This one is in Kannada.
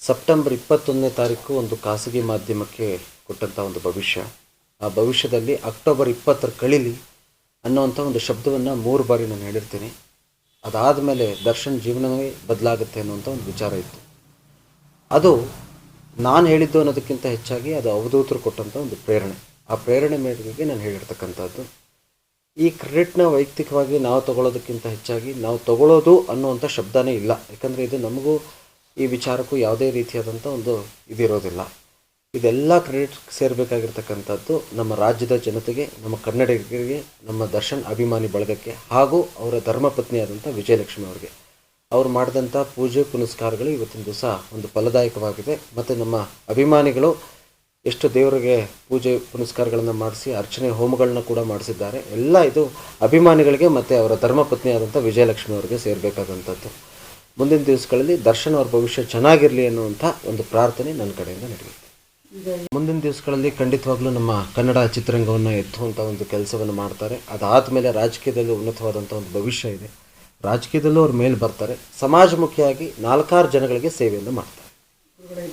ಸೆಪ್ಟೆಂಬರ್ 21ನೇ ತಾರೀಕು ಒಂದು ಖಾಸಗಿ ಮಾಧ್ಯಮಕ್ಕೆ ಕೊಟ್ಟಂಥ ಒಂದು ಭವಿಷ್ಯ. ಆ ಭವಿಷ್ಯದಲ್ಲಿ ಅಕ್ಟೋಬರ್ 20 ಕಳೀಲಿ ಅನ್ನೋವಂಥ ಒಂದು ಶಬ್ದವನ್ನು 3 ಬಾರಿ ನಾನು ಹೇಳಿರ್ತೀನಿ. ಅದಾದ ಮೇಲೆ ದರ್ಶನ್ ಜೀವನವೇ ಬದಲಾಗುತ್ತೆ ಅನ್ನೋಂಥ ಒಂದು ವಿಚಾರ ಇತ್ತು. ಅದು ನಾನು ಹೇಳಿದ್ದು ಅನ್ನೋದಕ್ಕಿಂತ ಹೆಚ್ಚಾಗಿ ಅದು ಅವಧೂತರು ಕೊಟ್ಟಂಥ ಒಂದು ಪ್ರೇರಣೆ. ಆ ಪ್ರೇರಣೆ ಮೇರೆಗೆ ನಾನು ಹೇಳಿರ್ತಕ್ಕಂಥದ್ದು. ಈ ಕ್ರೆಡಿಟ್ನ ವೈಯಕ್ತಿಕವಾಗಿ ನಾವು ತಗೊಳ್ಳೋದಕ್ಕಿಂತ ಹೆಚ್ಚಾಗಿ ನಾವು ತಗೊಳ್ಳೋದು ಅನ್ನುವಂಥ ಶಬ್ದನೇ ಇಲ್ಲ. ಯಾಕಂದರೆ ಇದು ನಮಗೂ ಈ ವಿಚಾರಕ್ಕೂ ಯಾವುದೇ ರೀತಿಯಾದಂಥ ಒಂದು ಇದಿರೋದಿಲ್ಲ. ಇದೆಲ್ಲ ಕ್ರೆಡಿಟ್ ಸೇರಬೇಕಾಗಿರ್ತಕ್ಕಂಥದ್ದು ನಮ್ಮ ರಾಜ್ಯದ ಜನತೆಗೆ, ನಮ್ಮ ಕನ್ನಡಿಗರಿಗೆ, ನಮ್ಮ ದರ್ಶನ್ ಅಭಿಮಾನಿ ಬಳಗಕ್ಕೆ ಹಾಗೂ ಅವರ ಧರ್ಮಪತ್ನಿಯಾದಂಥ ವಿಜಯಲಕ್ಷ್ಮಿ ಅವರಿಗೆ. ಅವ್ರು ಮಾಡಿದಂಥ ಪೂಜೆ ಪುನಸ್ಕಾರಗಳು ಇವತ್ತಿನ ದಿವಸ ಒಂದು ಫಲದಾಯಕವಾಗಿದೆ. ಮತ್ತು ನಮ್ಮ ಅಭಿಮಾನಿಗಳು ಎಷ್ಟು ದೇವರಿಗೆ ಪೂಜೆ ಪುನಸ್ಕಾರಗಳನ್ನು ಮಾಡಿಸಿ ಅರ್ಚನೆ ಹೋಮಗಳನ್ನ ಕೂಡ ಮಾಡಿಸಿದ್ದಾರೆ. ಎಲ್ಲ ಇದು ಅಭಿಮಾನಿಗಳಿಗೆ ಮತ್ತು ಅವರ ಧರ್ಮಪತ್ನಿಯಾದಂಥ ವಿಜಯಲಕ್ಷ್ಮಿ ಅವರಿಗೆ ಸೇರಬೇಕಾದಂಥದ್ದು. ಮುಂದಿನ ದಿವಸಗಳಲ್ಲಿ ದರ್ಶನ್ ಅವ್ರ ಭವಿಷ್ಯ ಚೆನ್ನಾಗಿರಲಿ ಅನ್ನುವಂಥ ಒಂದು ಪ್ರಾರ್ಥನೆ ನನ್ನ ಕಡೆಯಿಂದ ನಡೆಯುತ್ತೆ. ಮುಂದಿನ ದಿವಸಗಳಲ್ಲಿ ಖಂಡಿತವಾಗ್ಲೂ ನಮ್ಮ ಕನ್ನಡ ಚಿತ್ರರಂಗವನ್ನು ಎತ್ತುವಂಥ ಒಂದು ಕೆಲಸವನ್ನು ಮಾಡ್ತಾರೆ. ಅದಾದ ಮೇಲೆ ರಾಜಕೀಯದಲ್ಲಿ ಉನ್ನತವಾದಂಥ ಒಂದು ಭವಿಷ್ಯ ಇದೆ. ರಾಜಕೀಯದಲ್ಲೂ ಅವ್ರ ಮೇಲೆ ಬರ್ತಾರೆ. ಸಮಾಜಮುಖಿಯಾಗಿ 4-6 ಜನಗಳಿಗೆ ಸೇವೆಯನ್ನು ಮಾಡ್ತಾರೆ.